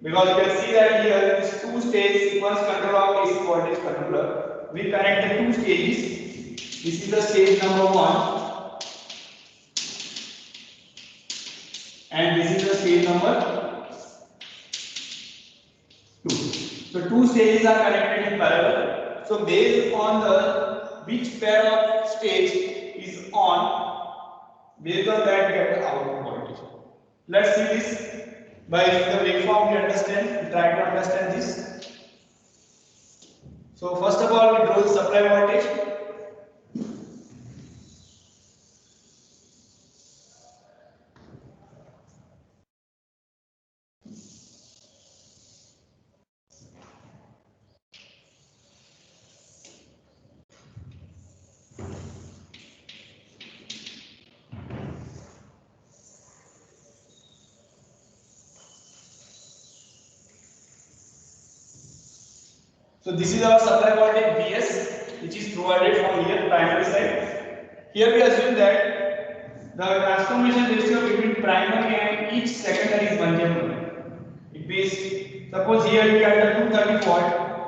Because you can see that here this two-stage sequence controller of AC voltage controller. We connect the two stages. This is the stage number 1 and this is the stage number 2. So two stages are connected in parallel. So based on the which pair of stage is on, based on that get the output voltage. Let's see this by the waveform we understand. We try to understand this. So first of all we draw the supply voltage. So this is our supply voltage Vs, which is provided from here primary side. Here we assume that the transformation ratio between primary and each secondary is 1:1. It means suppose here you get the 230 volt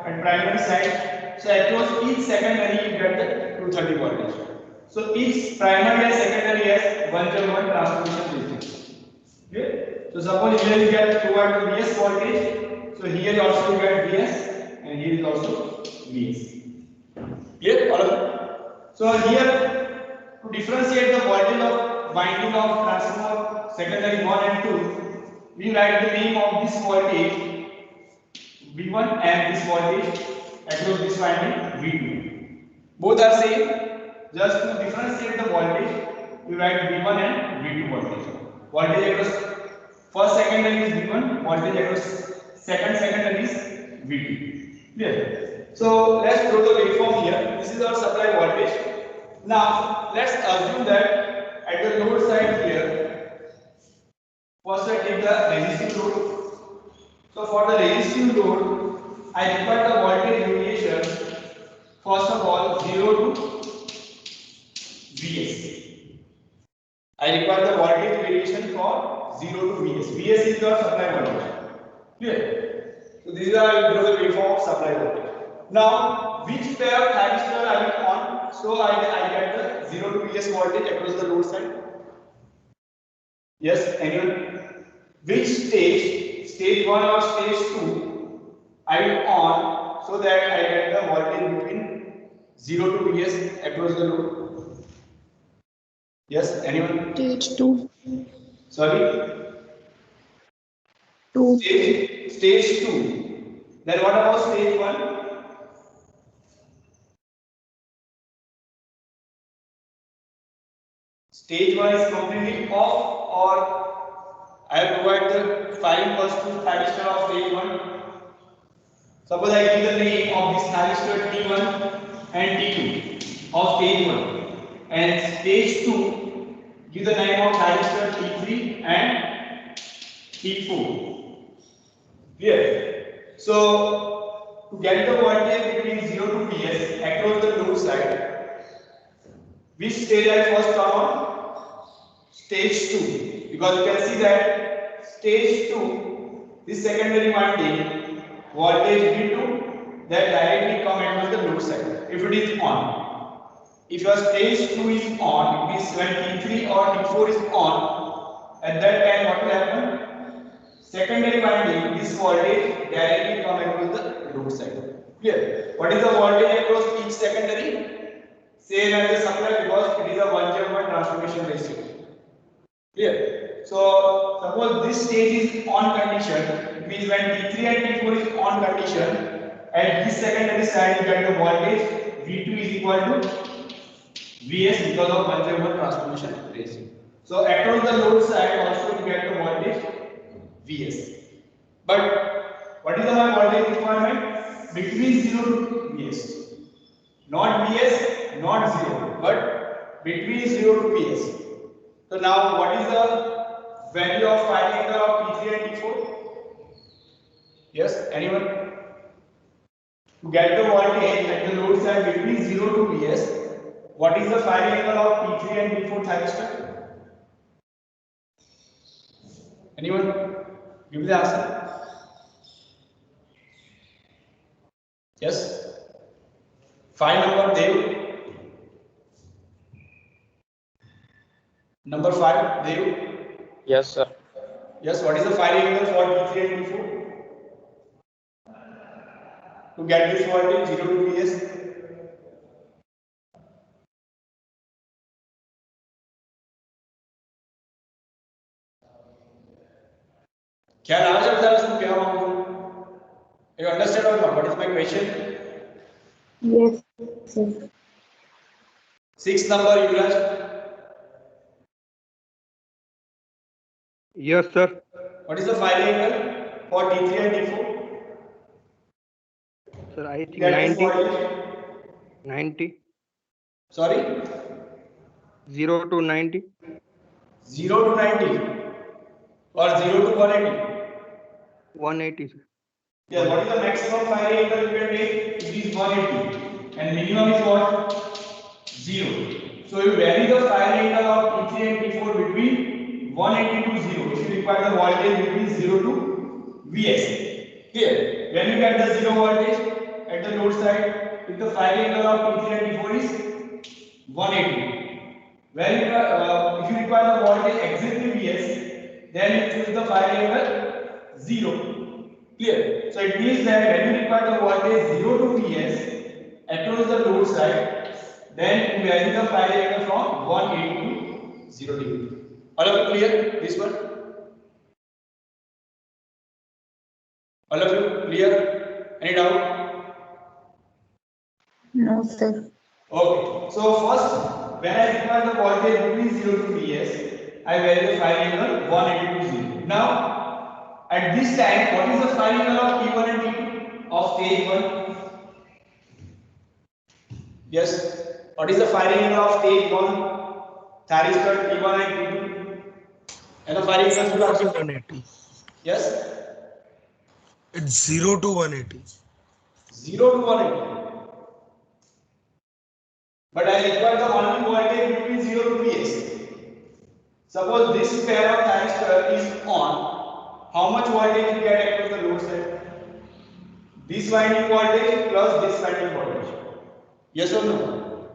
at primary side, so across each secondary you get the 230 voltage. So each primary and secondary has 1:1 transformation ratio. Okay? So suppose here you get provide Vs voltage, so here also you get Vs. And here is also Vs. Clear? All of it. So here to differentiate the voltage of winding of transformer secondary 1 and 2, we write the name of this voltage V1 and this voltage across this winding V2. Both are same. Just to differentiate the voltage, we write V1 and V2 voltage. Voltage across first secondary is V1, voltage across second secondary is V2. Clear? So let's draw the waveform here. This is our supply voltage. Now let's assume that at the load side here, first I take the resistive load. So for the resistive load, I require the voltage variation first of all 0 to Vs. I require the voltage variation for 0 to Vs. Vs is your supply voltage. Clear? So these are the waveform of supply voltage. Now, which pair of thyristor I will on? So I get the 0 to Vs voltage across the load side. Yes, anyone? Which stage? Stage 1 or stage 2? I will on so that I get the voltage between 0 to Vs across the load. Yes, anyone? Stage 2. Sorry? 2. Stage 2. Then what about stage 1? Stage 1 is completely off, or I provide the firing positive thyristor of stage 1. Suppose I give the name of this thyristor T1 and T2 of stage 1, and stage 2 give the name of thyristor T3 and T4. Clear? So to get the voltage between 0 to Vs across the load side, which stage I first turn on? Stage 2, because you can see that stage 2, this secondary winding voltage V2 that directly come across the load side if it is on. If your stage 2 is on, it means when T3 or T4 is on, at that time what will happen? Secondary winding, this voltage directly come across the load side. Clear? What is the voltage across each secondary? Same as the supply, because it is a 1:1 transformation ratio. Clear? So suppose this stage is on condition, it means when T3 and T4 is on condition, at this secondary side you get the voltage V2 is equal to Vs because of 1:1 transformation ratio. So across the load side also you get the voltage Vs. But what is our voltage requirement? Between 0 to Vs. Not Vs, not 0, but between 0 to Vs. So now what is the value of firing angle of T3 and T4? Yes, anyone? To get the voltage at the load side between 0 to Vs, what is the firing angle of T3 and T4 thyristor? Anyone? Give the answer. Yes. 5 number Dev. Number 5 Dev. Yes, sir. Yes. What is the firing angle for T3 and T4? To get this voltage 0 to Vs. ख्याल आ जाता है उसको क्या मांगू? You understand or not? What is my question? Yes, sir. 6 number Yuvraj. Yes, sir. What is the firing angle for T3 and T4? Sir, I think Get this 90. voltage. 90. Sorry? 0 to 90. 0 to 90 or 0 to 180? 180, sir. Yes, what is the maximum firing angle you can take? It is 180 and minimum is what? 0. So you vary the firing angle of T3 and T4 between 180 to 0. If you require the voltage between 0 to Vs. Here, when you get the 0 voltage at the load side, if the firing angle of T3 and T4 is 180. When you, if you require the voltage exactly Vs, then you choose the firing angle 0. Clear? So it means that when you require the voltage 0 to Vs across the load side, then you vary the firing angle from 180 to 0 degree. All of you clear? This one? All of you clear? Any doubt? No, sir. Okay. So first, when I require the voltage between 0 to Vs, I vary the firing angle 180 to 0. Now, at this time, what is the firing angle of T1 and T2 of stage 1? Yes. What is the firing angle of stage 1? Thyristor T1 and T2. And the firing angle 0 to 180. Yes. It's 0 to 180. 0 to 180. But I require the only voltage between 0 to Vs. Suppose this pair of thyristor is on. How much voltage you get across the load side? This winding voltage plus this winding voltage. Yes or no?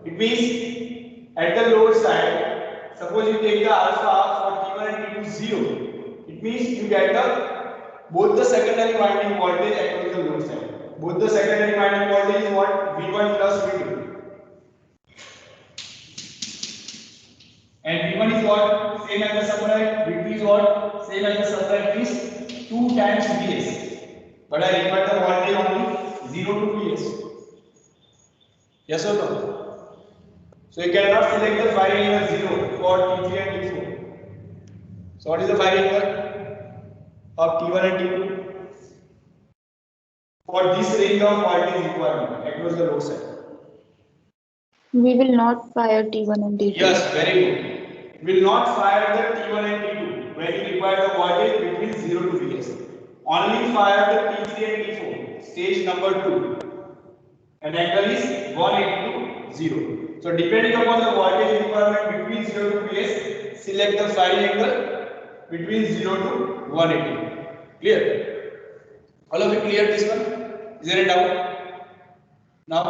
It means at the load side, suppose you take the alpha for T1 and T2 0. It means you get the both the secondary winding voltage across the load side. Both the secondary winding voltage is what? V1 plus V2. And V1 is what? Same as the supply. V2 is what? Same as the supply is 2 times Vs. But I require the voltage only 0 to Vs. Yes or no? So you cannot select the firing angle 0 for T3 and T4. So what is the firing angle of T1 and T2? For this range of voltage requirement across the load side. We will not fire T1 and T2. Yes, very good. Will not fire the T1 and T2 when you require the voltage between 0 to Vs. Only fire the T3 and T4, stage number 2. And angle is 180 to 0. So depending upon the voltage requirement between 0 to Vs, select the firing angle between 0 to 180. Clear? All of you clear this one? Is there a doubt? Now?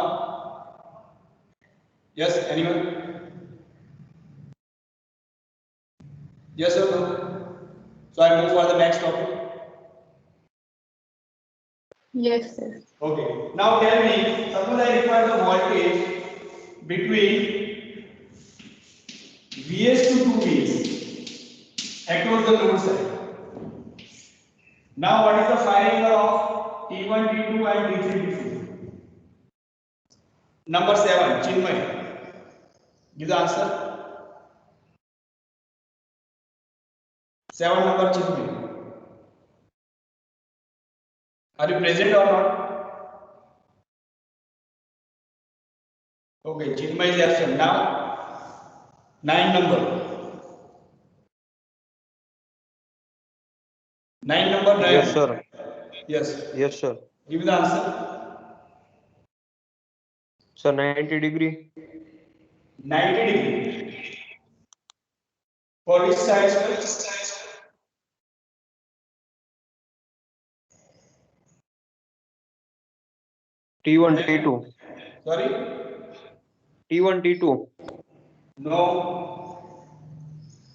Yes, anyone? Yes or no? So I move for the next topic. Yes, sir. Okay. Now tell me, suppose I require the voltage between Vs to 2Vs across the load side. Now what is the firing angle of T1, T2 and T3, T4? Number 7, Chinmay. Give the answer. 7 number Chinmay. Are you present or not? Okay, Chinmay is absent. Now 9 number. 9 number Nayan. Yes, sir. Yes. Yes, sir. Give me the answer. Sir, 90 degree. 90 degree. For which side, sir? T1, T2. Sorry? T1, T2. No.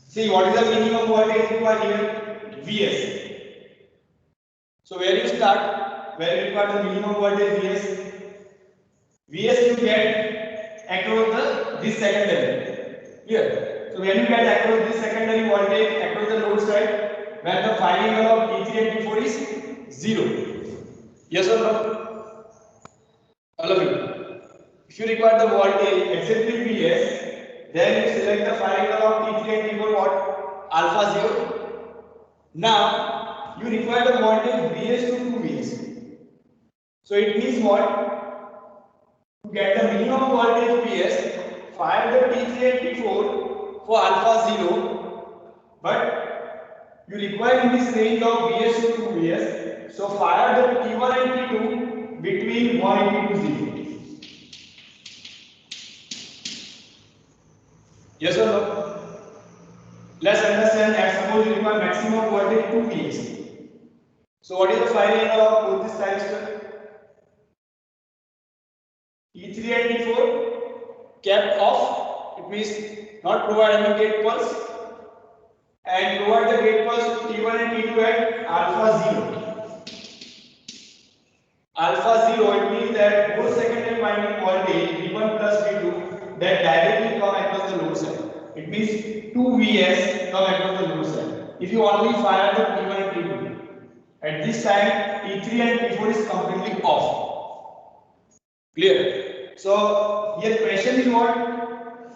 See, what is the minimum voltage required here? Vs. So where you start? Where you require the minimum voltage Vs? Vs you get across this secondary. Here. So when you get across this secondary voltage across the load side, when the final angle of T3 and T4 is 0. Yes or no? All of you. If you require the voltage exactly Vs, then you select the final angle of T3 and T4 what? Alpha 0. Now you require the voltage Vs to 2 Vs. So it means what? To get the minimum voltage Vs, fire the T3 and T4 for alpha 0, but you require in this range of Vs to 2 Vs, so fire the T1 and T2 between 180 to 0. Yes or no? Let's understand that suppose you require maximum voltage 2 Vs. So what is the firing angle of both these transistors? T3 and T4 kept off, it means not provide any gate pulse, and provide the gate pulse to T1 and T2 at alpha 0. Alpha 0, it means that both secondary winding voltage V1 plus V2 that directly come across the load side. It means 2 Vs come across the load side. If you only fire the T1 and T2, at this time T3 and T4 is completely off. Clear? So here question is what?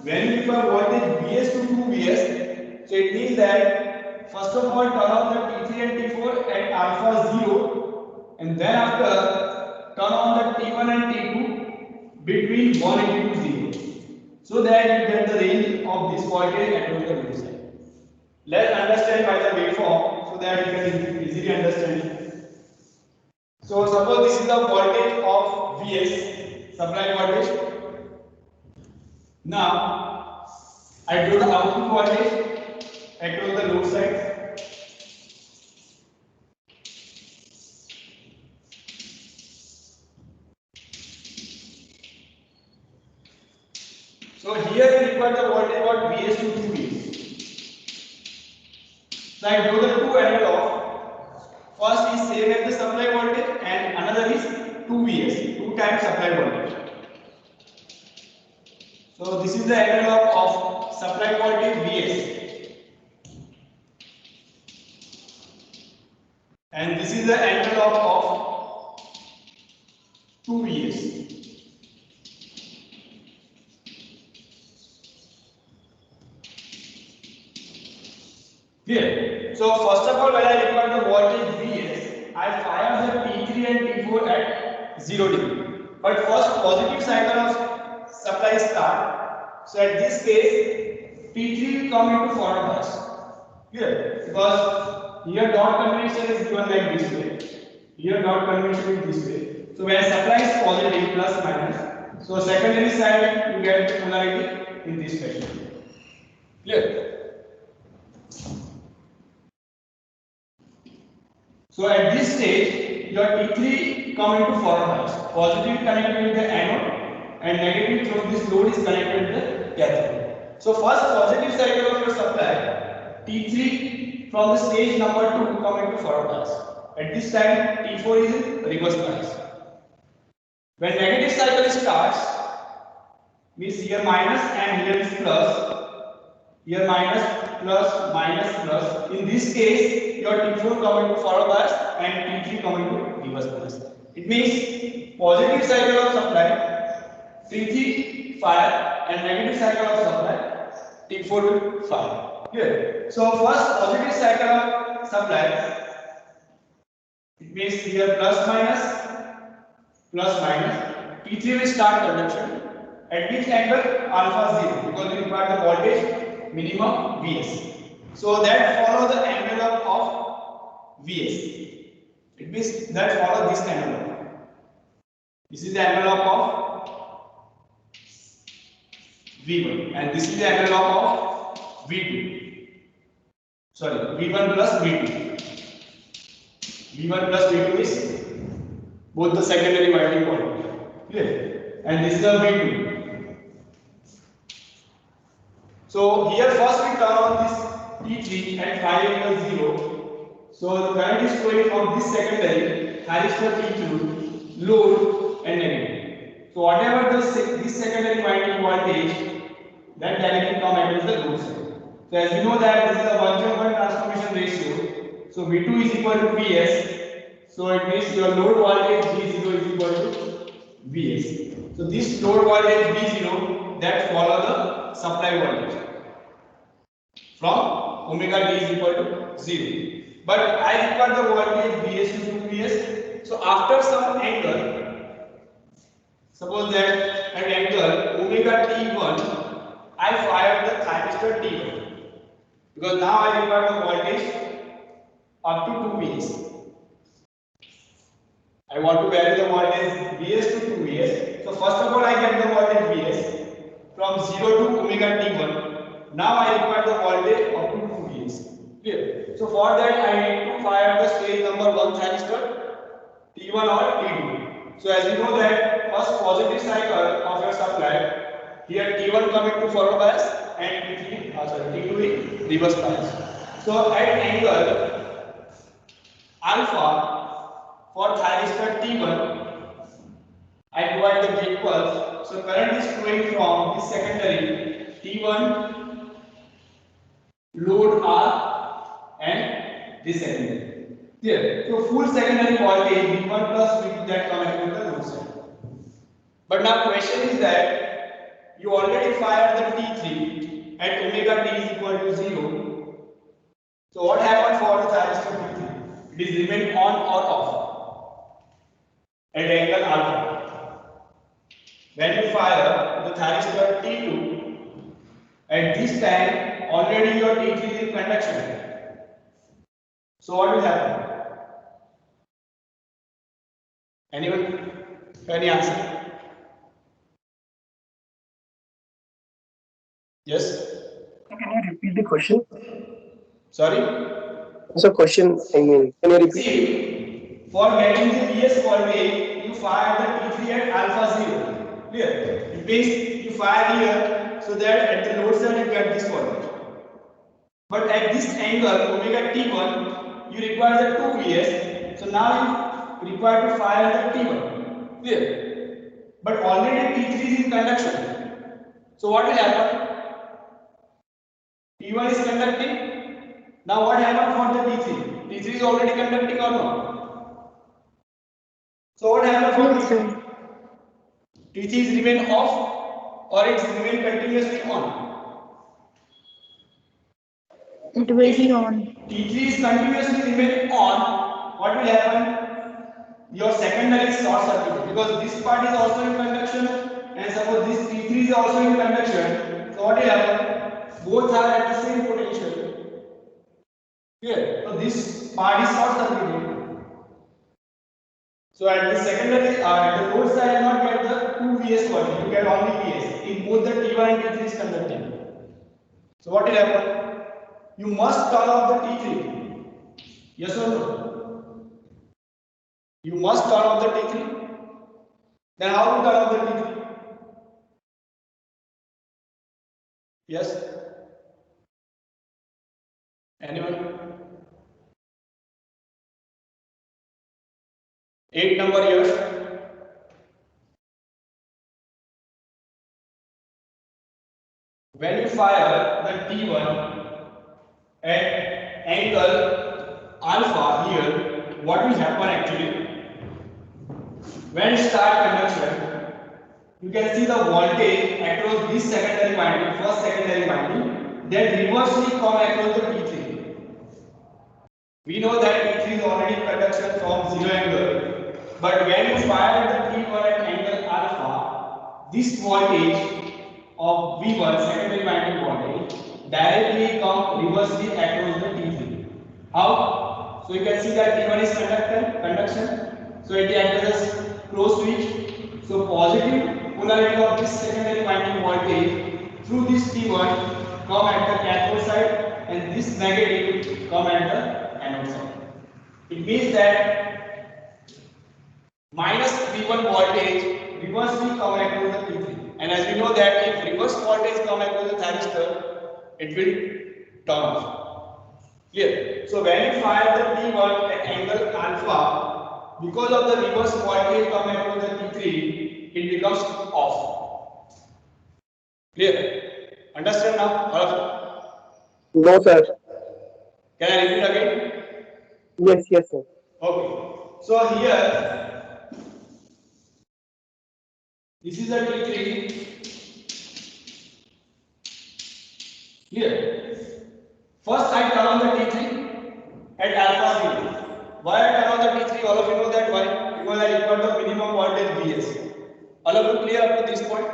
When you require voltage Vs to 2 Vs, so it means that first of all turn on the T3 and T4 at alpha 0, and then after turn on the T1 and T2 between 180 to 0, so that you get the range of this voltage across the load side. Let's understand by the waveform so that you can easily understand it. So suppose this is the voltage of Vs, supply voltage. Now I draw the output voltage across the load side. So here we require the voltage what Vs to 2 Vs. So I draw the two analog. First is same as the supply voltage and another is 2 Vs, 2 times supply voltage. So this is the analog of supply voltage Vs, and this is the analog of 2 Vs. Clear? So first of all, when I require the voltage Vs, I fire the T3 and T4 at 0 degree. But first positive cycle of supply start. So at this case, T3 will come into forward bias. Clear? Because here dot convention is given like this way. Here dot convention is this way. So when supply is positive plus minus, so secondary side you get the polarity in this fashion. Clear? So at this stage, your T3 come into forward bias. Positive connected with the anode and negative through this load is connected with the cathode. So first positive cycle of your supply, T3 from the stage number 2 come into forward bias. At this time, T4 is in reverse bias. When negative cycle starts, means here minus and here is plus. Here minus, plus, minus, plus. In this case, your T4 come into forward bias and T3 come into reverse bias. It means positive cycle of supply, T3 fire, and negative cycle of supply, T4 will fire. Here. So first positive cycle of supply, it means here plus minus, plus minus. T3 will start conduction. At which angle? Alpha 0, because we require the voltage minimum Vs. So that follow the envelope of Vs. It means that follow this envelope. This is the envelope of V1 and this is the envelope of V2. Sorry, V1 plus V2. V1 plus V2 is both the secondary winding voltage. Clear? And this is the V2. So here first we turn on this T3 and find equals 0. So the current is flowing from this secondary thyristor T2, load and negative. So whatever this secondary winding voltage, that directly come against the load side. So as you know that this is a 1:1 transformation ratio. So V2 is equal to Vs. So it means your load voltage V0 is equal to Vs. So this load voltage V0 that follow the supply voltage from omega t is equal to 0. But I require the voltage Vs to 2Vs. So after some angle, suppose that at angle omega t1, I fire the thyristor T1 because now I require the voltage up to 2Vs. I want to vary the voltage Vs to 2Vs. So first of all I get the voltage Vs from 0 to omega t1. Now I require the voltage up to 2Vs. Clear? So for that I need to fire the stage number 1 thyristor T1 or T2. So as you know that first positive cycle of your supply, here T1 coming to forward bias and T2 in reverse bias. So at angle alpha for thyristor T1, I provide the gate pulse. So current is flowing from this secondary T1 load R and this secondary. Clear? So full secondary voltage V1 plus V2 that connected to the load side. But now question is that you already fired the T3 at omega t is equal to 0. So what happened for the thyristor T3? It is remain on or off at angle alpha. When you fire the thyristor T2, at this time already your T3 is in conduction. So what will happen? Anyone? Any answer? Yes? Can you repeat the question? Sorry? So question, I mean, can you repeat? See, for getting the Vs voltage, you fire the T3 at alpha 0. Clear? It means you fire here so that at the load side you get this voltage. But at this angle, omega T1, you require the 2 Vs. So now you require to fire the T1. Clear? But already T3 is in conduction. So what will happen? T1 is conducting. Now what happened for the T3? T3 is already conducting or not? So what happened for Yes, T3? sir. T3 is remain off or it's remain continuously on? It will be on. T3 is continuously remain on. What will happen? Your secondary is short circuit because this part is also in conduction and suppose this T3 is also in conduction. So what will happen? Both are at the same potential. Clear? So this part is short circuited. So at the secondary, at the load side, you not get the 2 Vs voltage. You get only Vs. If both the T1 and T3 is conducting. So what will happen? You must turn off the T3. Yes or no? You must turn off the T3. Then how to turn off the T3? Yes? Anyone? 8 number here. When you fire the T1 at angle alpha here, what will happen actually? When you start conduction, you can see the voltage across this secondary winding, first secondary winding, that reversely come across the T3. We know that T3 is already in conduction from 0 angle, but when you fire the T1 at angle alpha, this voltage of V1 secondary winding voltage directly come reversely across the T3. How? So you can see that T1 is conduction, so it acts as closed switch. So positive polarity of this secondary winding voltage through this T1 come at the cathode side and this negative come at the anode side. It means that minus V1 voltage reversely come across the T3. And as we know that if reverse voltage come across the thyristor, it will turn off. Clear? So when you fire the T1 at angle alpha, because of the reverse voltage come across the T3, it becomes off. Clear? Understand now? All of you? No, sir. Can I repeat again? Yes, sir. Okay. So here, this is a T3. Here, first I turn on the T3 at alpha 0. Why I turn on the T3? All of you know that why? Because I require the minimum voltage Vs. All of you clear up to this point?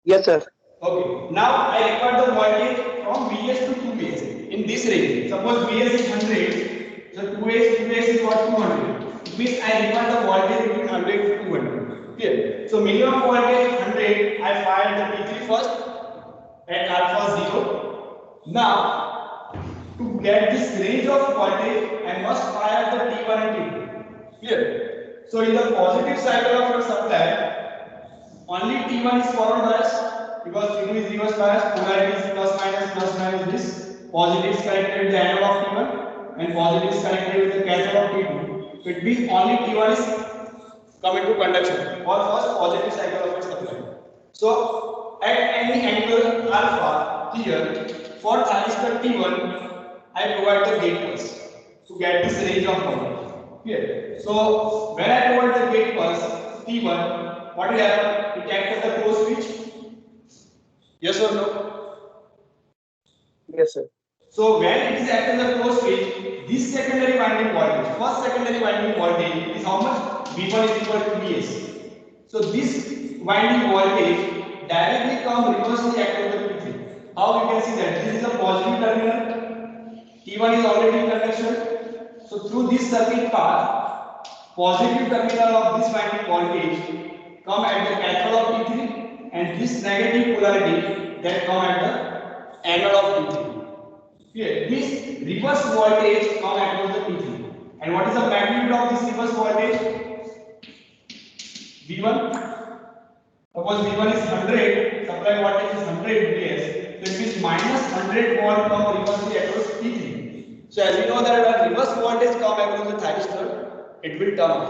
Yes, sir. Okay. Now I require the voltage from Vs to 2Vs in this range. Suppose Vs is 100, so 2Vs is what? 200. It means I require the voltage between 100 to 200. Clear? So minimum voltage 100. I fire the T3 first at alpha 0. Now, to get this range of voltage, I must fire the T1 and T2. Clear? So, in the positive cycle of your supply, only T1 is forward bias because T2 is reverse bias, polarity is plus minus this. Positive is connected with the anode of T1 and positive is connected with the cathode of T2. So, it means only T1 is coming to conduction or first positive cycle of your supply. So, at any angle alpha here for thyristor T1, I provide the gate pulse to get this range of voltage. Here. So, when I provide the gate pulse T1, what will happen? It acts as a closed switch. Yes or no? Yes, sir. So, when it is acting as a closed switch, this secondary winding voltage, first secondary winding voltage is how much? V1 is equal to Vs. So, this winding voltage directly come reversely across the T3. How you can see that? This is a positive terminal. T1 is already in conduction. So through this circuit path, positive terminal of this winding voltage come at the cathode of T3 and this negative polarity that come at the anode of T3. Here, this reverse voltage come across the T3. And what is the magnitude of this reverse voltage? V1. Suppose V1 is 100, supply voltage is 100 Vs, so it means minus 100 volt come reversely across T3. So as we know that when reverse voltage come across the thyristor, it will turn off.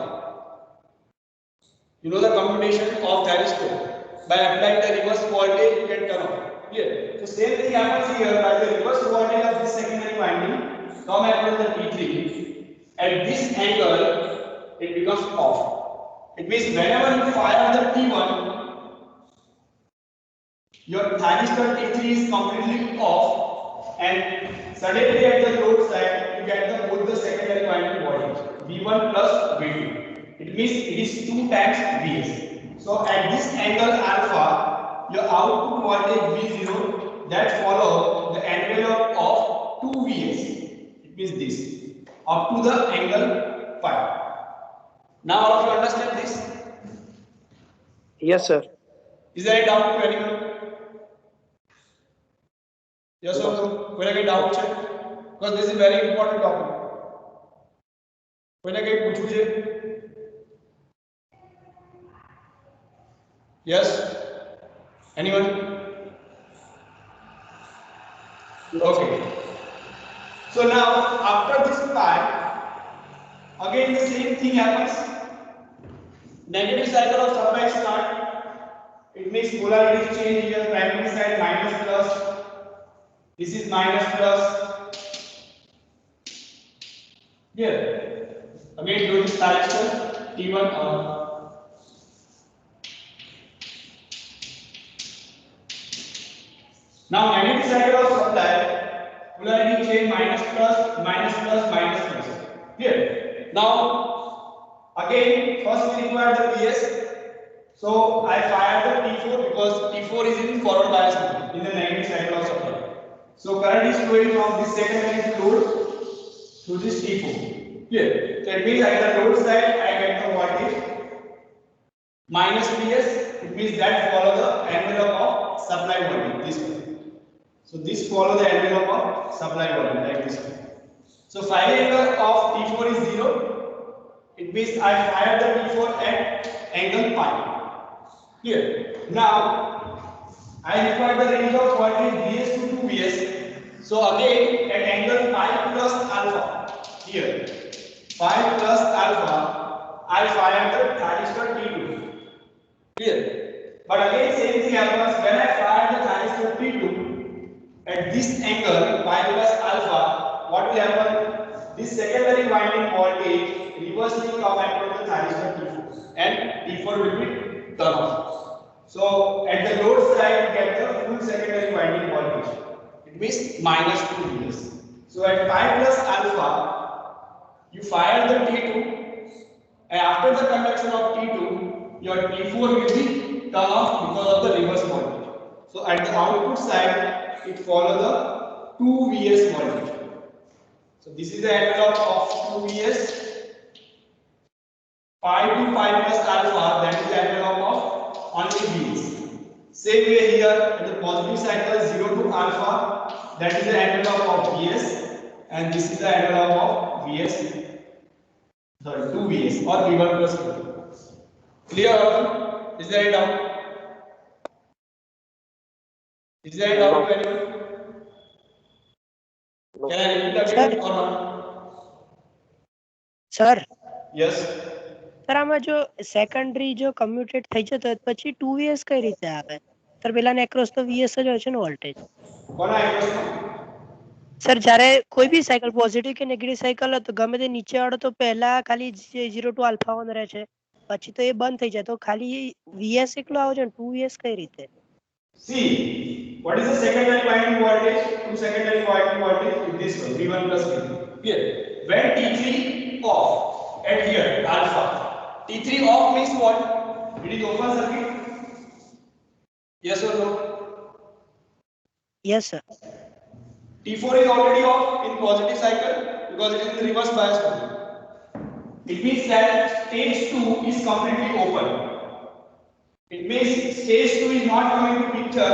You know the computation of thyristor. By applying the reverse voltage, you can turn off. Clear? So same thing happens here by the reverse voltage of this secondary winding come across the T3. At this angle, it becomes off. It means whenever you fire the T1, your thyristor T3 is completely off and suddenly at the load side you get both the secondary winding voltage V1 plus V2. It means it is 2 times Vs. So at this angle alpha, your output voltage V0 that follow the envelope of 2 Vs. It means this up to the angle phi. Now all of you understand this? Yes, sir. Is there any doubt to anyone? Yes or no? कोई ना कोई doubt check? Because this is very important topic. कोई ना कोई पूछ मुझे? Yes? Anyone? Okay. So now after this pi, again the same thing happens. Negative cycle of supply start. It makes polarity change here. Primary side minus plus. This is minus plus. Here. Again do this thyristor T1 on. Now negative cycle of supply, polarity change minus plus, minus plus, minus plus. Here. Now again first we require the PS. So I fire the T4 because T4 is in forward bias mode in the negative cycle of supply. So current is flowing from this secondary load to this T4. Here. So it means at the load side I get the voltage minus PS. It means that follow the envelope of supply voltage. This one. So this follow the envelope of supply voltage like this one. So final angle of T4 is 0. It means I fire the T4 at angle pi. Clear? Now I require the range of voltage Vs to 2Vs. So again at angle pi plus alpha here, pi plus alpha, I fire the thyristor T2. Clear? But again same thing happens when I fire the thyristor T2 at this angle pi plus alpha. What will happen? This secondary winding voltage reversely come across the thyristor T4 and T4 will be turned off. So at the load side you get the full secondary winding voltage. It means minus 2 Vs. So at pi plus alpha you fire the T2 and after the conduction of T2 your T4 will be turned off because of the reverse voltage. So at the output side it follow the 2 Vs voltage. So this is the envelope of 2 Vs. Pi to pi plus alpha, that is the envelope of only Vs. Same way here at the positive cycle 0 to alpha, that is the envelope of Vs, and this is the envelope of Vs. Sorry, 2 Vs or V1 plus V2. Clear? Is there any doubt? Is there any doubt to anyone? Can I repeat again or not? Sir Yes. Sir આમાં જો secondary જો કમ્યુટેટ થઈ જતો હોય પછી 2vs કઈ રીતે આવે સર પેલાને એક્રોસ તો vs જ હોય છે ને વોલ્ટેજ કોના એક્રોસ? સર જ્યારે કોઈ બી સાયકલ પોઝિટિવ કે નેગેટિવ સાયકલ હોય તો ગમે તે નીચે વાળો તો પહેલા ખાલી 0 to alpha 1 રહે છે પછી તો એ બંધ થઈ જાય તો ખાલી vs એકલો આવે છે ને 2vs કઈ રીતે See, what is the secondary winding voltage? Two secondary winding voltage is this one, V1 plus V2. Here, when T3 off at here, alpha. T3 off means what? It is open circuit. Yes or no? Yes sir T4 is already off in positive cycle because it is in the reverse bias mode. It means that stage 2 is completely open. It means stage 2 is not coming to picture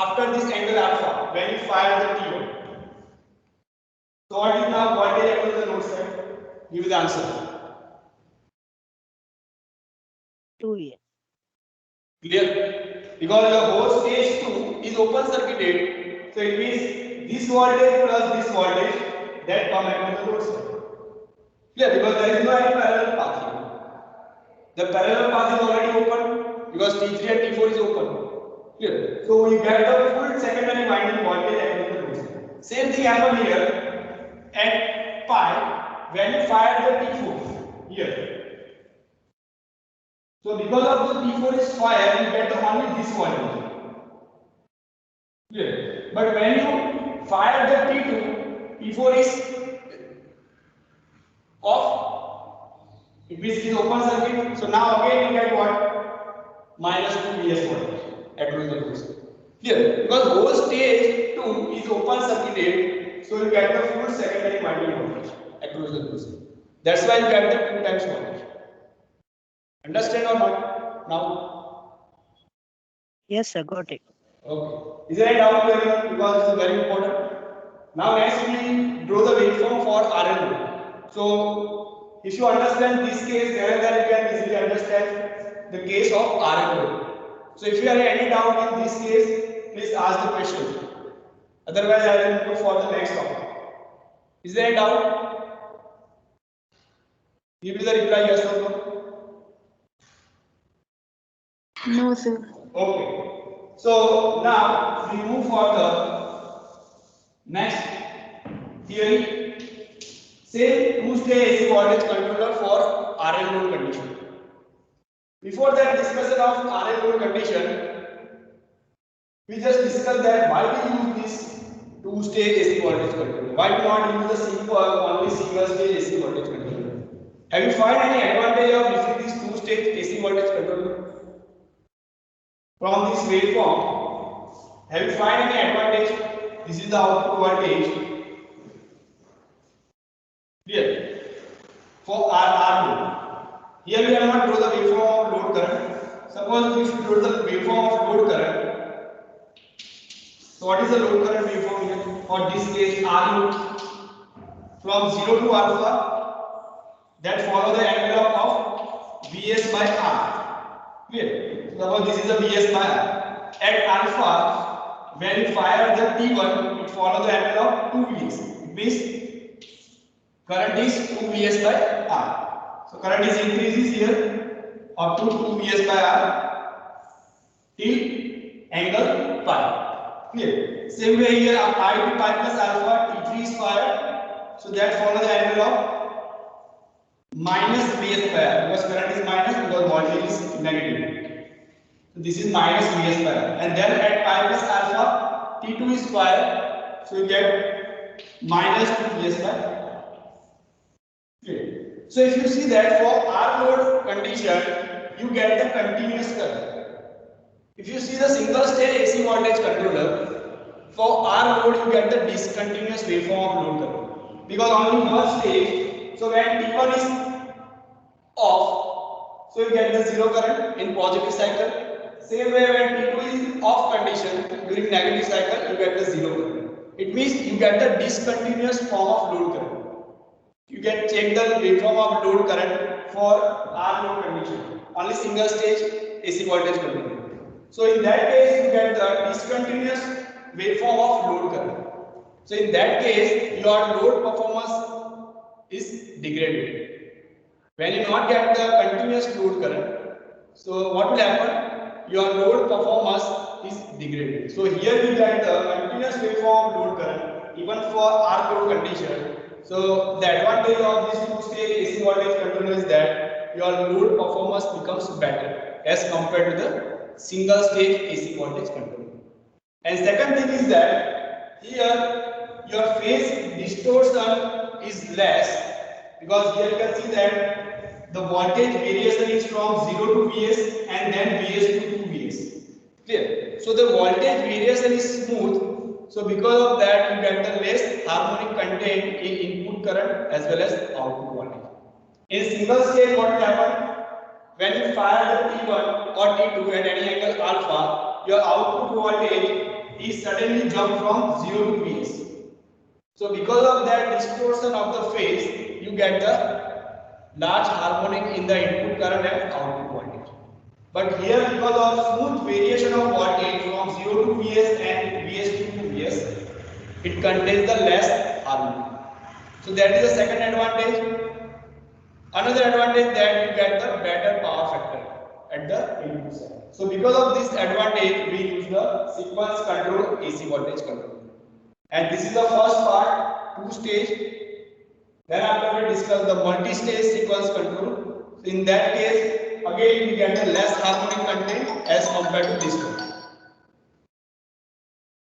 after this angle alpha when you fire the T1. So what is now voltage across the load side? Give me the answer. 2vs Clear? Because the whole stage 2 is open circuited, so it means this voltage plus this voltage that come across the load side. Clear? Because there is no any parallel path here. The parallel path is already open because T3 and T4 is open. Clear? So you get the full secondary winding voltage across the load side. Same thing happen here at pi when you fire the T4 here. So because of the T4 is fired, you get only this voltage. Clear? But when you fire the T2, T4 is off. It means it is open circuit. So now again you get what? Minus 2 Vs voltage across the load side. Clear? Because whole stage 2 is open circuited, so you get the full secondary winding voltage across the load side. That's why you get the 2 times voltage. Understand or not? Now? Yes sir got it Okay. Is there any doubt here? Because this is very important. Now next we draw the waveform for RL load. So if you understand this case, then you can easily understand the case of RL load. So if you have any doubt in this case, please ask the question. Otherwise, I will go for the next topic. Is there any doubt? Give me the reply yes or no. No, sir. Okay. So now we move for the next theory. Say two-stage AC voltage controller for RL load condition. Before that discussion of RL load condition, we just discussed that why we use this two-stage AC voltage controller. Why not use the simple only single-stage AC voltage controller? Have you found any advantage of using this two-stage AC voltage controller? From this waveform, have you found any advantage? This is the output voltage. Clear? For R load. Here we have not drawn the waveform of load current. Suppose if you draw the waveform of load current. So what is the load current waveform here? For this case R load from 0 to alpha that follow the envelope of Vs by R. Clear? Suppose this is a Vs by R. At alpha, when you fire the T1, it follows the angle of 2 Vs. It means current is 2 Vs by R. So current is increases here up to 2 Vs by R till angle pi. Clear? Same way here pi to pi plus alpha, T3 is fired. So that follows the angle of minus Vs by R, because current is minus, because voltage is negative. So this is minus Vs by R. And then at pi plus alpha, T2 is fired. So you get minus 2 Vs by R. Okay. So if you see that for R load condition, you get the continuous current. If you see the single stage AC voltage controller, for R load you get the discontinuous waveform of load current, because only one stage. So when T1 is off, so you get the zero current in positive cycle. Same way when T2 is off condition, during negative cycle you get the zero current. It means you get the discontinuous form of load current. You can check the waveform of load current for R load condition, only single stage AC voltage controller. So in that case you get the discontinuous waveform of load current. So in that case your load performance is degraded. When you not get the continuous load current, so what will happen? Your load performance is degraded. So here we get the continuous waveform of load current even for R load condition. So the advantage of this two-stage AC voltage controller is that your load performance becomes better as compared to the single-stage AC voltage controller. And second thing is that here your phase distortion is less, because here you can see that the voltage variation is from 0 to Vs and then Vs to 2 Vs. Clear? So the voltage variation is smooth. So because of that you get the less harmonic content in input current as well as output voltage. In single stage what will happen? When you fire the T1 or T2 at any angle alpha, your output voltage is suddenly jump from 0 to Vs. So because of that distortion of the phase, you get the large harmonic in the input current and output voltage. But here because of smooth variation of voltage from 0 to Vs and Vs to 2 Vs, it contains the less harmonic. So that is the second advantage. Another advantage that you get the better power factor at the input side. So because of this advantage, we use the sequence control AC voltage control. And this is the first part, two-stage. Then after we discuss the multi-stage sequence control. So in that case, again we get the less harmonic content as compared to this one.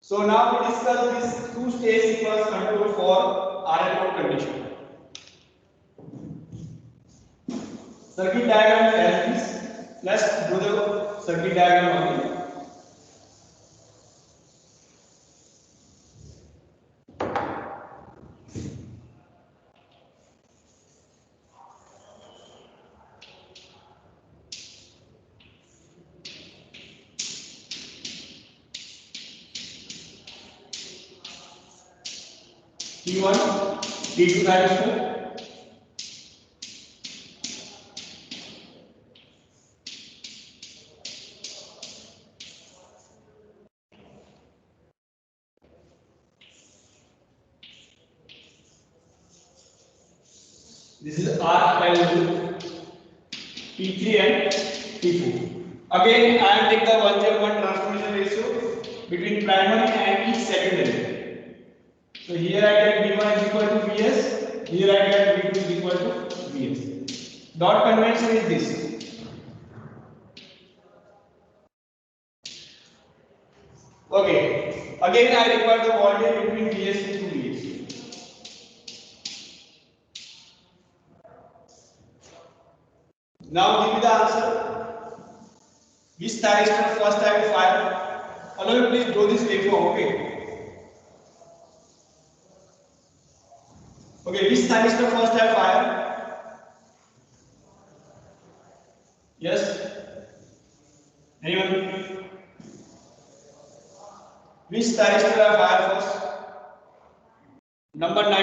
So now we discuss this two-stage sequence control for RF load condition. Circuit diagram as this. Let's do the circuit diagram again. T1, T2 thyristor. This is R parallel T3 and T4. Again, I am taking the 1:1 transformation ratio between primary and each secondary. So here I get V1 is equal to Vs, here I get V2 is equal to Vs. Dot convention is this. Okay, again I require the voltage between Vs and 2 Vs. Now give me the answer. Which thyristor first I will fire? Allow me please draw this waveform, okay? Okay, which thyristor first I fire? Yes? Anyone? Which thyristor I fire first? Number 9.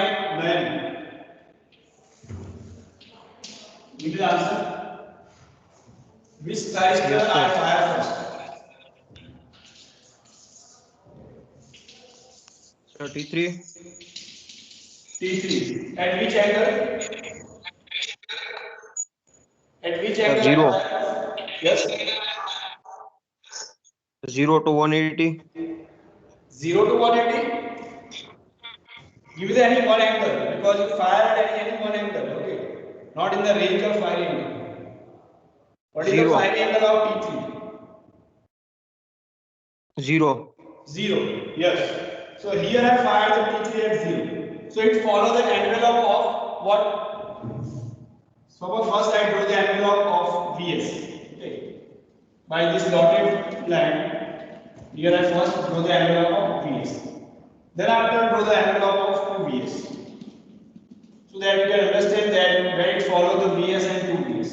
Give me the answer. Which thyristor Yes, sir. I fire first? Sir, T3. T3. At which angle? At which Sir, angle I 0. fire? Yes. 0 to 180. 0 to 180. Give the any one angle because you fire at any one angle. Okay. Not in the range of firing angle. What is the 0. firing angle of T3? 0. 0. Yes. So here I fired the T3 at 0. So it follows the envelope of what? Suppose first I draw the envelope of Vs. Okay. By this dotted line, here I first draw the envelope of Vs. Then after draw the envelope of 2Vs. So that you can understand that where it follows the Vs and 2Vs.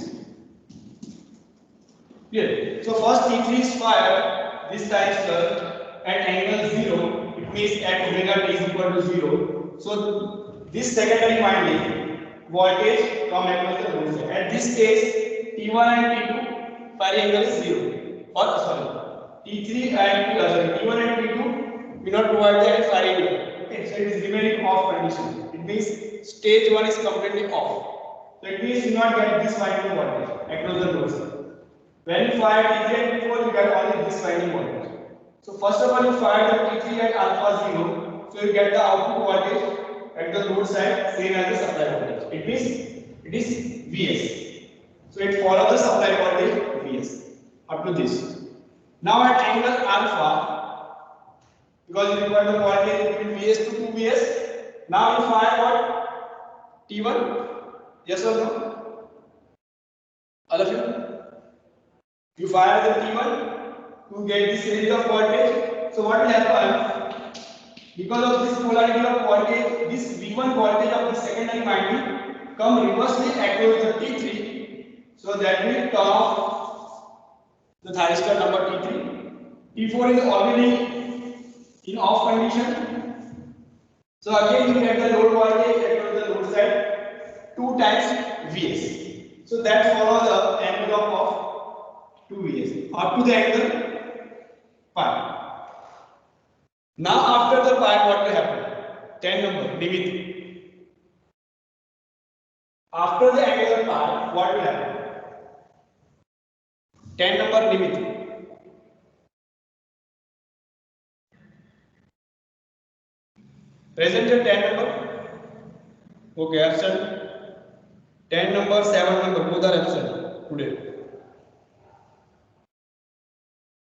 Clear? So first T3 is fired this time at angle 0. It means at omega t is equal to 0. So this secondary winding voltage come across the load side. At this case, T1 and T2 firing angle is 0. Or sorry, T3 and T1 and T2 will not provide the firing angle. Okay, so it is remaining off condition. It means stage 1 is completely off. So it means you not get this winding voltage across the load side. When you fire T3 and T4, you get only this winding voltage. So first of all, you fire the T3 at alpha 0, so you get the output voltage at the load side same as the supply voltage. It means it is Vs. So it follows the supply voltage Vs up to this. Now at angle alpha, because you require the voltage between Vs to 2Vs, now you fire what? T1? Yes or no? All of you? You fire the T1 to get this range of voltage. So what will happen? Because of this polarity of voltage, this V1 voltage of the secondary winding come reversely across the T3. So that will turn off the thyristor number T3. T4 is already in off condition. So again you get the load voltage across the load side 2 times Vs. So that follows the envelope of 2 Vs up to the angle pi. Now after the pi, what will happen? 10 number, limit. After the angle pi, what will happen? 10 number limit. Present your 10 number. Okay, absent. 10 number, 7 number, both are absent today.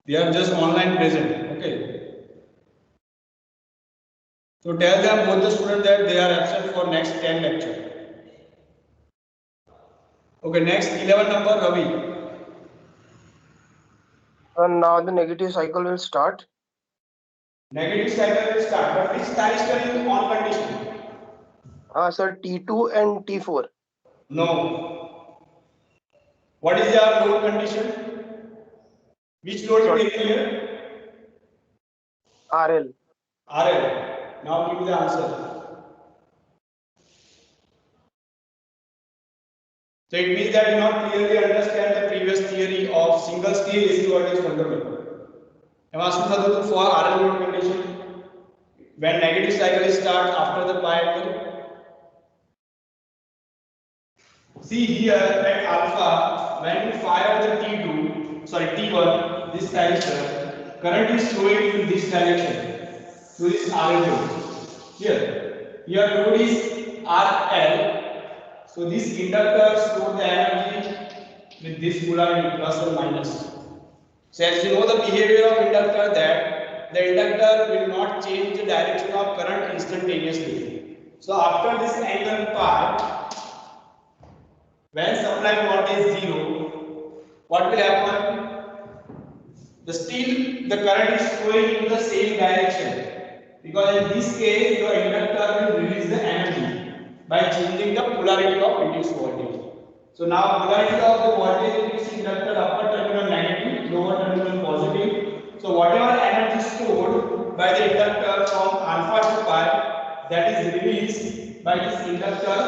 They are just online present. Okay. So tell them both the students that they are absent for next 10 lecture. Okay, next 11 number Ravi. And now the negative cycle will start. Negative cycle will start, but which thyristor is on condition? Sir, T2 and T4. No. What is their load condition? Which load will take here? RL. RL. Now give the answer. So it means that you not clearly understand the previous theory of single stage AC voltage control. I'm asking for RL load condition. When negative cycle is start after the pi angle. See here at alpha, when you fire the T1, this thyristor, current is flowing in this direction to this RL load. Here load is RL. So this inductor stores the energy with this polarity plus or minus. So as you know the behavior of inductor, that the inductor will not change the direction of current instantaneously. So after this angle pi, when supply voltage is 0, what will happen? The current is flowing in the same direction, because in this case your inductor will release the energy by changing the polarity of induced voltage. So now polarity of the voltage in this inductor, upper terminal negative, lower terminal positive. So whatever energy stored by the inductor from alpha to pi, that is released by this inductor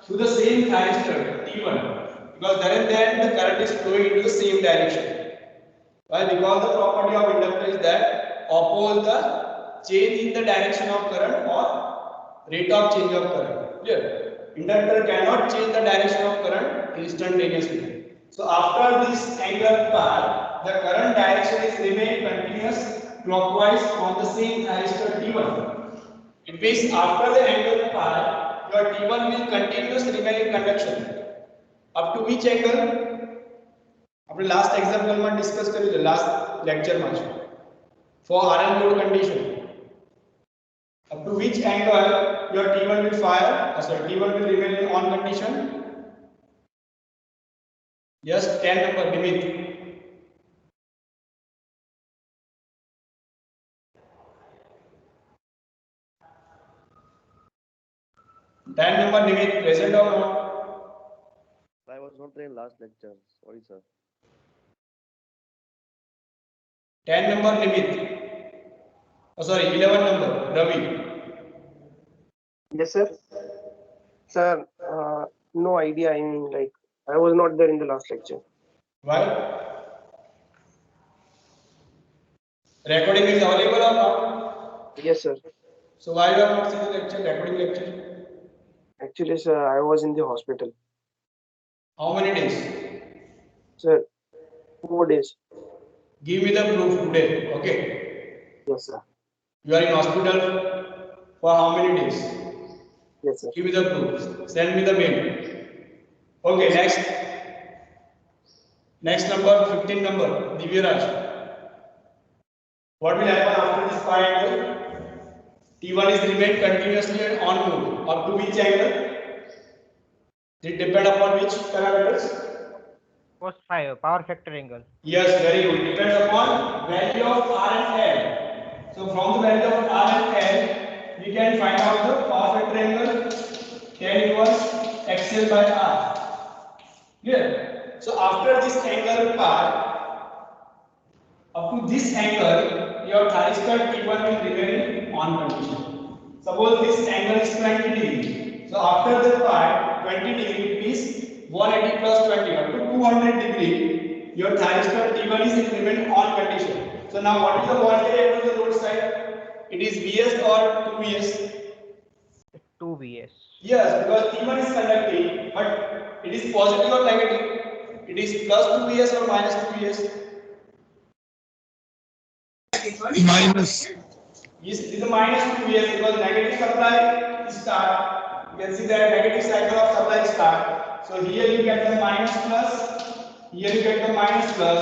to the same thyristor T1. because then the current is flowing into the same direction. Why? Because the property of inductor is that oppose the change in the direction of current or rate of change of current. Clear? Inductor cannot change the direction of current instantaneously. So after this angle pi, the current direction is remain continuous clockwise on the same thyristor T1. It means after the angle pi, your T1 will continuously remain in conduction. Up to which angle? આપણે last example માં discuss કર્યું છે last lecture માં છે for RN load condition. Up to which angle your T1 will fire? T1 will remain in on condition. Yes, 10 number Nimit. Number Nimit, present or not? I was not there in last lecture. Sorry, sir. 10 number Nimit. 11 number Ravi. Yes, sir. Sir, no idea. I mean, like, I was not there in the last lecture. Why? Recording is available or not? Yes, sir. So why you have not seen the lecture, recording lecture? Actually, sir, I was in the hospital. How many days? Sir, 4 days. Give me the proof today, okay? Yes, sir. You are in hospital for how many days? Yes, sir. Give me the proof. Send me the mail. Okay, next number, 15 number, Divyaraj. What will happen after this pi angle? T1 is remain continuously and on mode. Up to which angle? It depend upon which parameters? Cos phi, power factor angle. Yes, very good. Depends upon value of R and L. So from the value of R and L, we can find out the power factor angle tan inverse XL by R. Clear? So after this angle pi, up to this angle, your thyristor T1 will remain on condition. Suppose this angle is 20 degree. So after the pi, 20 degree is 180 plus 20 up to 200 degree. Your thyristor T1 is remain on condition. So now what is the voltage across the load side? It is Vs or 2Vs? 2 Vs. Yes, because T1 is conducting, but it is positive or negative? It is plus 2Vs or minus 2Vs? Minus. Yes, it is a minus 2Vs because negative supply is start. You can see that negative cycle of supply start. So here you get the minus plus, here you get the minus plus,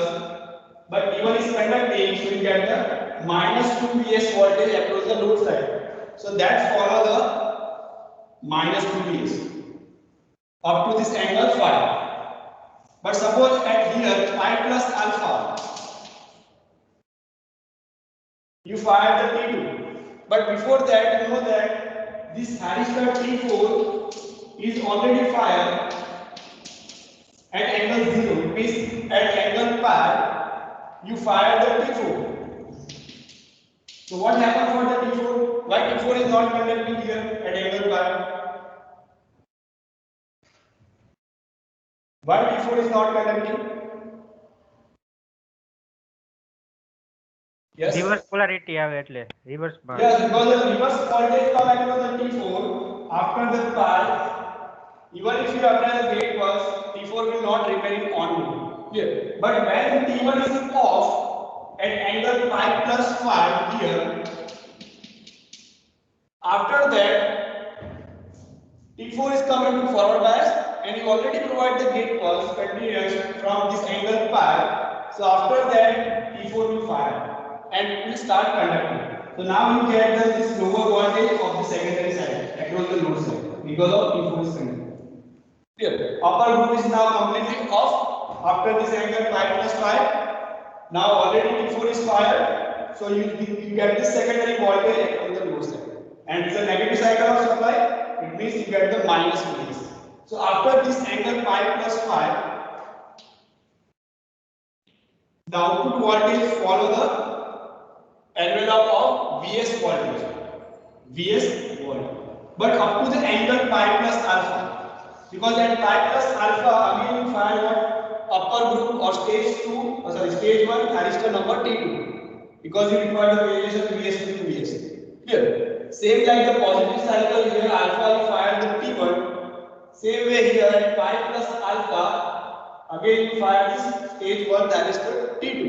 but T1 is conducting, so you get the minus 2Vs voltage across the load side. So that follow the minus 2Vs up to this angle phi. But suppose at here pi plus alpha, you fire the T2. But before that, you know that this thyristor T4 is already fired at angle 0. It means at angle pi, you fire the T4. So what happened for the T4? Why T4 is not conducting here at angle pi? Why T4 is not conducting? Yes. Reverse polarity આવે એટલે reverse માં. Yes, because the reverse voltage come across the T4 after the pi. Even if you apply the gate pulse, T4 will not remain on mode. Clear? But when T1 is off at angle pi plus 5 here, after that T4 is coming to forward bias and you already provide the gate pulse continuous from this angle pi. So after that T4 will fire and it will start conducting. So now you get this lower voltage of the secondary side across the load side because of T4 is conducting. Clear? Upper loop is now completely off after this angle pi plus 5. Now already T4 is fired, so you get the secondary voltage across the load side. And it's a negative cycle of supply, it means you get the minus Vs. So after this angle pi plus 5, the output voltage follow the envelope of Vs voltage. Vs voltage. But up to the angle pi plus alpha. Because at pi plus alpha again you find what upper group or stage 1 thyristor number T2 because you require the variation Vs to Vs. Here, same like the positive cycle here alpha you find the T1. Same way here at pi plus alpha again you find this stage 1 thyristor T2.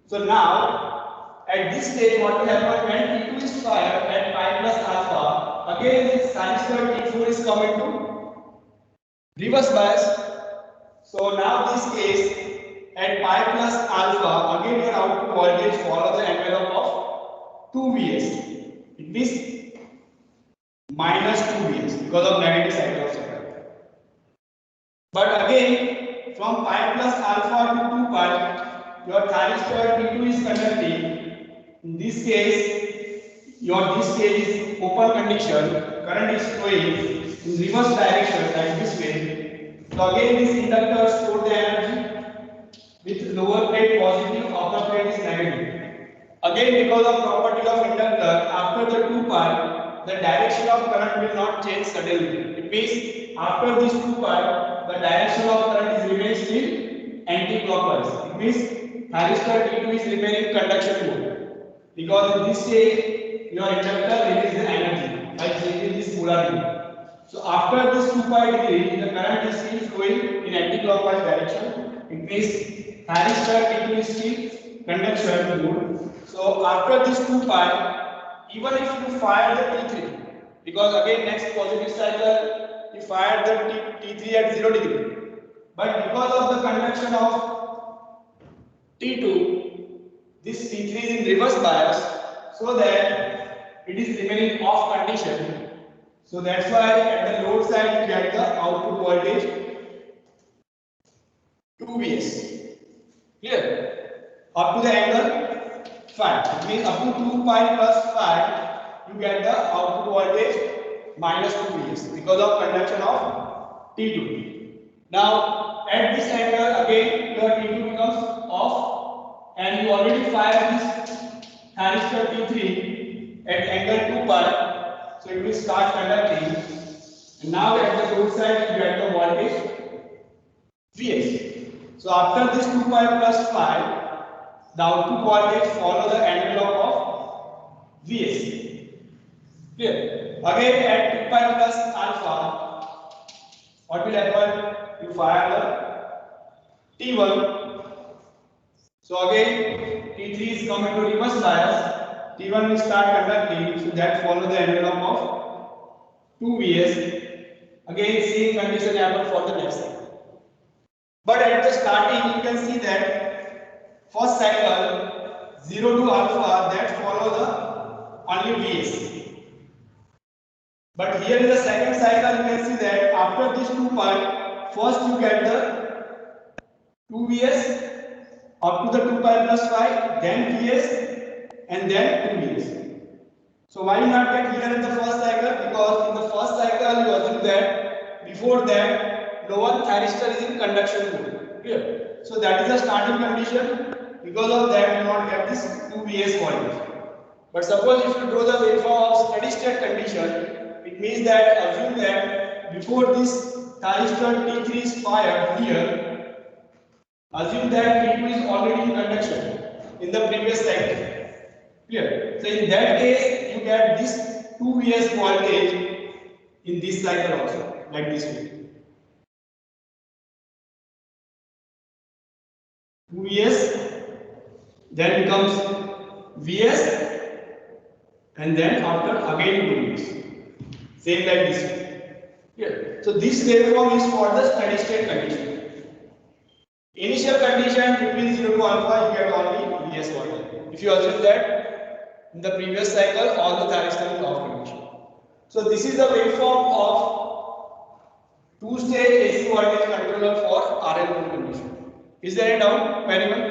So now at this stage what will happen when T2 is fired at pi plus alpha, again this thyristor T4 is coming to reverse bias. So now this case at pi plus alpha again your output voltage follow the envelope of 2 Vs. It means minus 2 Vs because of negative cycle of supply. But again from pi plus alpha to 2 pi your thyristor T2 is conducting. In this case your this stage is open condition, current is flowing in reverse direction like this way. So again this inductor store the energy with lower plate positive, upper plate is negative. Again because of property of inductor after the 2 pi the direction of current will not change suddenly. It means after this 2 pi the direction of current is remains still anti-clockwise. It means thyristor T2 is remaining conduction mode because in this stage your inductor releases the energy by changing this polarity. So after this 2 pi degree, the current is still flowing in anti-clockwise direction. It means thyristor T2 is still conduction mode. So after this 2 pi, even if you fire the T3, because again next positive cycle you fire the T3 at 0 degree, but because of the conduction of T2, this T3 is in reverse bias, so that it is remaining off condition. So that's why at the load side you get the output voltage 2 Vs. Clear? Up to the angle phi. It means up to 2 pi plus phi you get the output voltage minus 2 Vs because of conduction of T2. Now at this angle again your T2 becomes off and you already fired this thyristor T3 at angle 2 pi. So it will start conducting, and now at the load side you get the voltage Vs. So after this 2 pi plus phi, the output voltage follow the envelope of Vs. Clear? Again at 2 pi plus alpha, what will happen? You fire the T1. So again T3 is coming to reverse bias. T1 will start conducting, so that follow the envelope of 2 Vs. Again, same condition happen for the next cycle. But at the starting, you can see that first cycle 0 to alpha that follow the only Vs. But here in the second cycle, you can see that after this 2 pi, first you get the 2 Vs up to the 2 pi plus phi, then Vs. And then 2 Vs. So why not get here in the first cycle? Because in the first cycle you assume that before that no one thyristor is in conduction mode. Clear? So that is the starting condition. Because of that you not get this 2 Vs voltage. But suppose if you draw the waveform of steady state condition, it means that assume that before this thyristor T3 is fired here, assume that T2 is already in conduction in the previous cycle. Clear? So in that case, you get this 2 Vs voltage in this cycle also, like this way. 2 Vs, then becomes Vs, and then after again 2 Vs. Same like this way. Clear? So this waveform is for the steady state condition. Initial condition between 0 to alpha, you get only Vs voltage. If you assume that in the previous cycle, all the thyristor is off condition. So this is the waveform of two-stage AC voltage controller for RL load condition. Is there any doubt for anyone?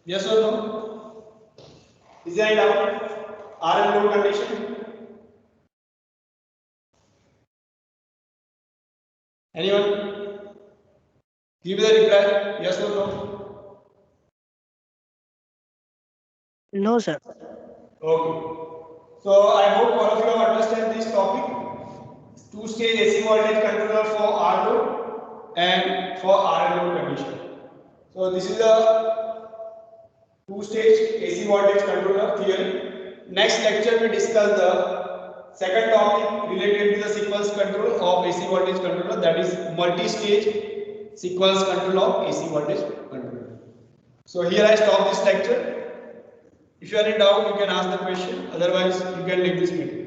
Yes or no? Is there any doubt? RL load condition? Anyone? Give the reply. Yes or no? No, sir. Okay. So I hope all of you have understand this topic. two-stage AC voltage controller for R load and for RL load condition. So this is a two-stage AC voltage controller theory. Next lecture we discuss the second topic related to the sequence control of AC voltage controller, that is multi-stage sequence control of AC voltage controller. So here I stop this lecture. If you are in doubt, you can ask the question. Otherwise, you can leave this meeting.